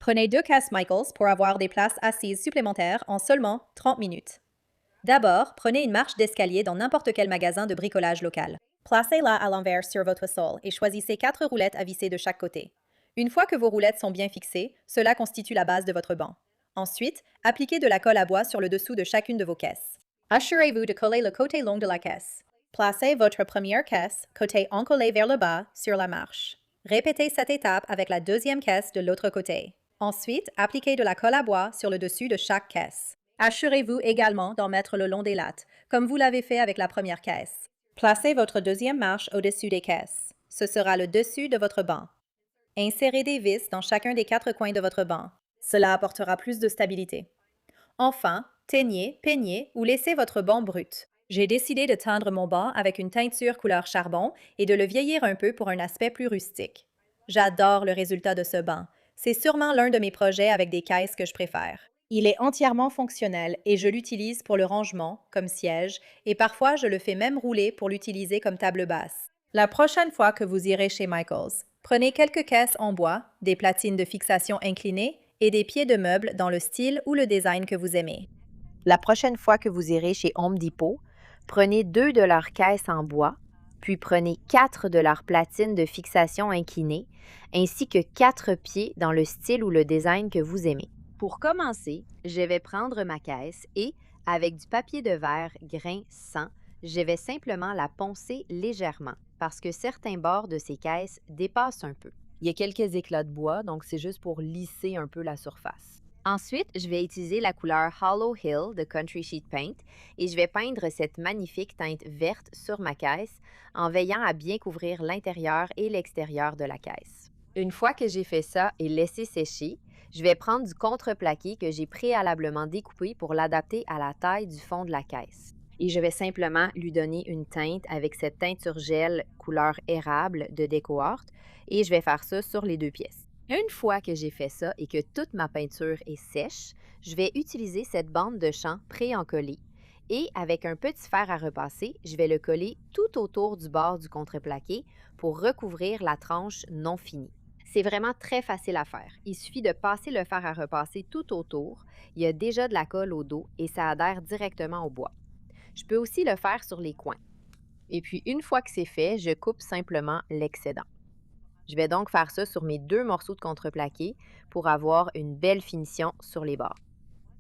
Prenez 2 caisses Michaels pour avoir des places assises supplémentaires en seulement 30 minutes. D'abord, prenez une marche d'escalier dans n'importe quel magasin de bricolage local. Placez-la à l'envers sur votre sol et choisissez 4 roulettes à visser de chaque côté. Une fois que vos roulettes sont bien fixées, cela constitue la base de votre banc. Ensuite, appliquez de la colle à bois sur le dessous de chacune de vos caisses. Assurez-vous de coller le côté long de la caisse. Placez votre première caisse, côté encollé vers le bas, sur la marche. Répétez cette étape avec la deuxième caisse de l'autre côté. Ensuite, appliquez de la colle à bois sur le dessus de chaque caisse. Assurez-vous également d'en mettre le long des lattes, comme vous l'avez fait avec la première caisse. Placez votre deuxième marche au-dessus des caisses. Ce sera le dessus de votre banc. Insérez des vis dans chacun des 4 coins de votre banc. Cela apportera plus de stabilité. Enfin, teignez, peignez ou laissez votre banc brut. J'ai décidé de teindre mon banc avec une teinture couleur charbon et de le vieillir un peu pour un aspect plus rustique. J'adore le résultat de ce banc. C'est sûrement l'un de mes projets avec des caisses que je préfère. Il est entièrement fonctionnel et je l'utilise pour le rangement, comme siège, et parfois je le fais même rouler pour l'utiliser comme table basse. La prochaine fois que vous irez chez Michaels, prenez quelques caisses en bois, des platines de fixation inclinées et des pieds de meubles dans le style ou le design que vous aimez. La prochaine fois que vous irez chez Home Depot, prenez 2 de leurs caisses en bois, puis prenez 4 de leurs platines de fixation inclinées, ainsi que 4 pieds dans le style ou le design que vous aimez. Pour commencer, je vais prendre ma caisse et, avec du papier de verre grain 100, je vais simplement la poncer légèrement parce que certains bords de ces caisses dépassent un peu. Il y a quelques éclats de bois, donc c'est juste pour lisser un peu la surface. Ensuite, je vais utiliser la couleur Hollow Hill de Country Sheet Paint et je vais peindre cette magnifique teinte verte sur ma caisse en veillant à bien couvrir l'intérieur et l'extérieur de la caisse. Une fois que j'ai fait ça et laissé sécher, je vais prendre du contreplaqué que j'ai préalablement découpé pour l'adapter à la taille du fond de la caisse. Et je vais simplement lui donner une teinte avec cette teinture gel couleur érable de DecoArt et je vais faire ça sur les 2 pièces. Une fois que j'ai fait ça et que toute ma peinture est sèche, je vais utiliser cette bande de champ pré-encollée et avec un petit fer à repasser, je vais le coller tout autour du bord du contreplaqué pour recouvrir la tranche non finie. C'est vraiment très facile à faire. Il suffit de passer le fer à repasser tout autour. Il y a déjà de la colle au dos et ça adhère directement au bois. Je peux aussi le faire sur les coins. Et puis, une fois que c'est fait, je coupe simplement l'excédent. Je vais donc faire ça sur mes 2 morceaux de contreplaqué pour avoir une belle finition sur les bords.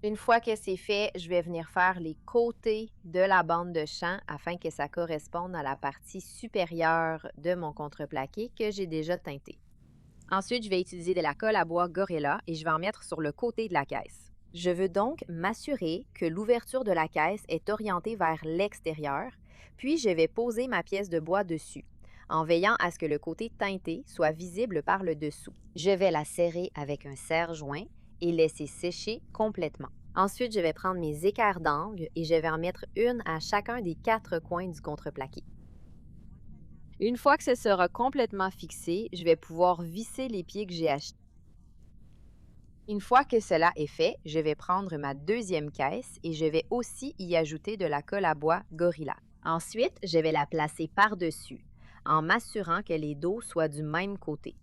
Une fois que c'est fait, je vais venir faire les côtés de la bande de champ afin que ça corresponde à la partie supérieure de mon contreplaqué que j'ai déjà teinté. Ensuite, je vais utiliser de la colle à bois Gorilla et je vais en mettre sur le côté de la caisse. Je veux donc m'assurer que l'ouverture de la caisse est orientée vers l'extérieur, puis je vais poser ma pièce de bois dessus, en veillant à ce que le côté teinté soit visible par le dessous. Je vais la serrer avec un serre-joint et laisser sécher complètement. Ensuite, je vais prendre mes équerres d'angle et je vais en mettre une à chacun des 4 coins du contreplaqué. Une fois que ce sera complètement fixé, je vais pouvoir visser les pieds que j'ai achetés. Une fois que cela est fait, je vais prendre ma deuxième caisse et je vais aussi y ajouter de la colle à bois Gorilla. Ensuite, je vais la placer par-dessus, en m'assurant que les dos soient du même côté.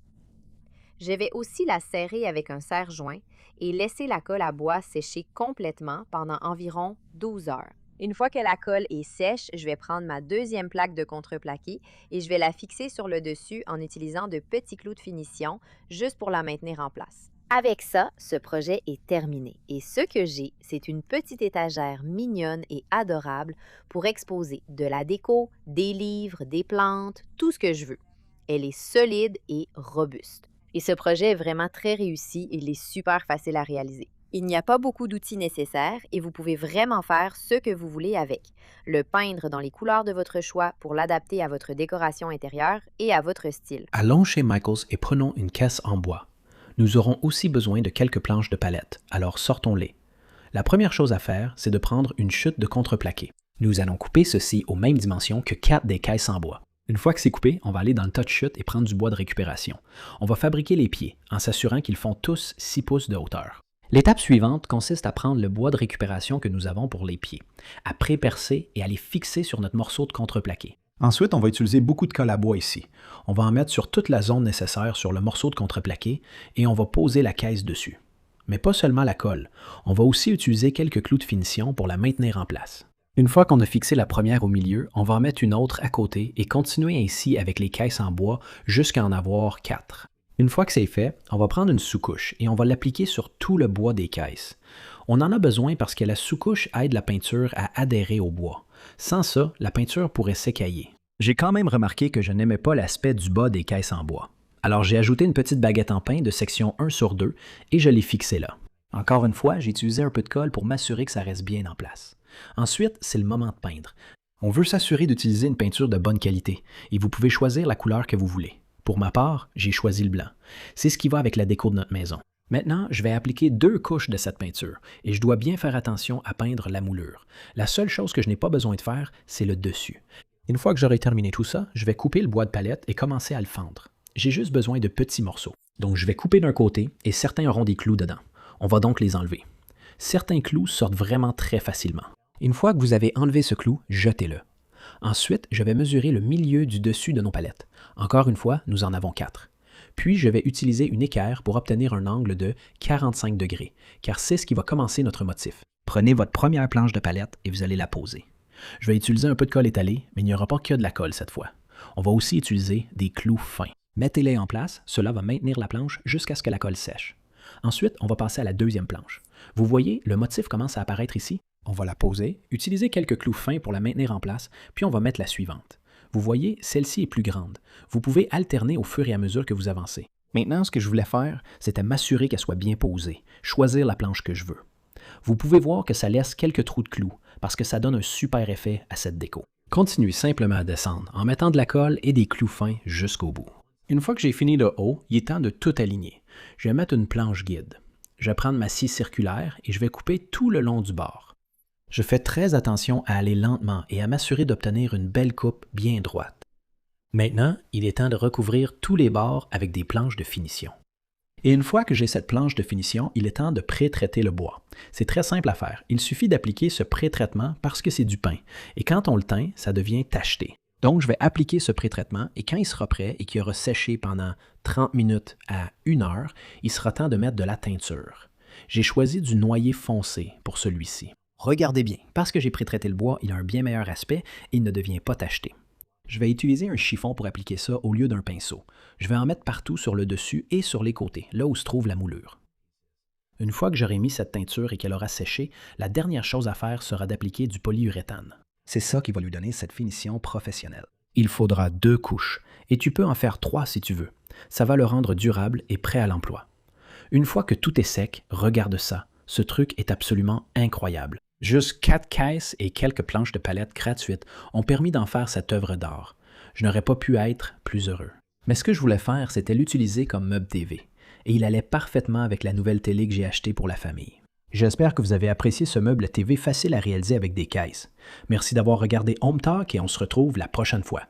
Je vais aussi la serrer avec un serre-joint et laisser la colle à bois sécher complètement pendant environ 12 heures. Une fois que la colle est sèche, je vais prendre ma deuxième plaque de contreplaqué et je vais la fixer sur le dessus en utilisant de petits clous de finition juste pour la maintenir en place. Avec ça, ce projet est terminé et ce que j'ai, c'est une petite étagère mignonne et adorable pour exposer de la déco, des livres, des plantes, tout ce que je veux. Elle est solide et robuste. Et ce projet est vraiment très réussi et il est super facile à réaliser. Il n'y a pas beaucoup d'outils nécessaires et vous pouvez vraiment faire ce que vous voulez avec. Le peindre dans les couleurs de votre choix pour l'adapter à votre décoration intérieure et à votre style. Allons chez Michaels et prenons une caisse en bois. Nous aurons aussi besoin de quelques planches de palette, alors sortons-les. La première chose à faire, c'est de prendre une chute de contreplaqué. Nous allons couper ceci aux mêmes dimensions que 4 des caisses en bois. Une fois que c'est coupé, on va aller dans le tas de chute et prendre du bois de récupération. On va fabriquer les pieds en s'assurant qu'ils font tous 6 pouces de hauteur. L'étape suivante consiste à prendre le bois de récupération que nous avons pour les pieds, à pré-percer et à les fixer sur notre morceau de contreplaqué. Ensuite, on va utiliser beaucoup de colle à bois ici. On va en mettre sur toute la zone nécessaire sur le morceau de contreplaqué et on va poser la caisse dessus. Mais pas seulement la colle, on va aussi utiliser quelques clous de finition pour la maintenir en place. Une fois qu'on a fixé la première au milieu, on va en mettre une autre à côté et continuer ainsi avec les caisses en bois jusqu'à en avoir 4. Une fois que c'est fait, on va prendre une sous-couche et on va l'appliquer sur tout le bois des caisses. On en a besoin parce que la sous-couche aide la peinture à adhérer au bois. Sans ça, la peinture pourrait s'écailler. J'ai quand même remarqué que je n'aimais pas l'aspect du bas des caisses en bois. Alors j'ai ajouté une petite baguette en pain de section 1/2 et je l'ai fixée là. Encore une fois, j'ai utilisé un peu de colle pour m'assurer que ça reste bien en place. Ensuite, c'est le moment de peindre. On veut s'assurer d'utiliser une peinture de bonne qualité et vous pouvez choisir la couleur que vous voulez. Pour ma part, j'ai choisi le blanc. C'est ce qui va avec la déco de notre maison. Maintenant, je vais appliquer 2 couches de cette peinture et je dois bien faire attention à peindre la moulure. La seule chose que je n'ai pas besoin de faire, c'est le dessus. Une fois que j'aurai terminé tout ça, je vais couper le bois de palette et commencer à le fendre. J'ai juste besoin de petits morceaux. Donc je vais couper d'un côté et certains auront des clous dedans. On va donc les enlever. Certains clous sortent vraiment très facilement. Une fois que vous avez enlevé ce clou, jetez-le. Ensuite, je vais mesurer le milieu du dessus de nos palettes. Encore une fois, nous en avons 4. Puis, je vais utiliser une équerre pour obtenir un angle de 45 degrés, car c'est ce qui va commencer notre motif. Prenez votre première planche de palette et vous allez la poser. Je vais utiliser un peu de colle étalée, mais il n'y aura pas que de la colle cette fois. On va aussi utiliser des clous fins. Mettez-les en place, cela va maintenir la planche jusqu'à ce que la colle sèche. Ensuite, on va passer à la deuxième planche. Vous voyez, le motif commence à apparaître ici. On va la poser, utiliser quelques clous fins pour la maintenir en place, puis on va mettre la suivante. Vous voyez, celle-ci est plus grande. Vous pouvez alterner au fur et à mesure que vous avancez. Maintenant, ce que je voulais faire, c'était m'assurer qu'elle soit bien posée, choisir la planche que je veux. Vous pouvez voir que ça laisse quelques trous de clous, parce que ça donne un super effet à cette déco. Continuez simplement à descendre en mettant de la colle et des clous fins jusqu'au bout. Une fois que j'ai fini le haut, il est temps de tout aligner. Je vais mettre une planche guide. Je vais prendre ma scie circulaire et je vais couper tout le long du bord. Je fais très attention à aller lentement et à m'assurer d'obtenir une belle coupe bien droite. Maintenant, il est temps de recouvrir tous les bords avec des planches de finition. Et une fois que j'ai cette planche de finition, il est temps de pré-traiter le bois. C'est très simple à faire. Il suffit d'appliquer ce pré-traitement parce que c'est du pain. Et quand on le teint, ça devient tacheté. Donc, je vais appliquer ce pré-traitement et quand il sera prêt et qu'il aura séché pendant 30 minutes à 1 heure, il sera temps de mettre de la teinture. J'ai choisi du noyer foncé pour celui-ci. Regardez bien, parce que j'ai pré-traité le bois, il a un bien meilleur aspect et il ne devient pas tacheté. Je vais utiliser un chiffon pour appliquer ça au lieu d'un pinceau. Je vais en mettre partout sur le dessus et sur les côtés, là où se trouve la moulure. Une fois que j'aurai mis cette teinture et qu'elle aura séché, la dernière chose à faire sera d'appliquer du polyuréthane. C'est ça qui va lui donner cette finition professionnelle. Il faudra 2 couches, et tu peux en faire 3 si tu veux. Ça va le rendre durable et prêt à l'emploi. Une fois que tout est sec, regarde ça. Ce truc est absolument incroyable. Juste 4 caisses et quelques planches de palette gratuites ont permis d'en faire cette œuvre d'art. Je n'aurais pas pu être plus heureux. Mais ce que je voulais faire, c'était l'utiliser comme meuble TV. Et il allait parfaitement avec la nouvelle télé que j'ai achetée pour la famille. J'espère que vous avez apprécié ce meuble TV facile à réaliser avec des caisses. Merci d'avoir regardé Home Talk et on se retrouve la prochaine fois.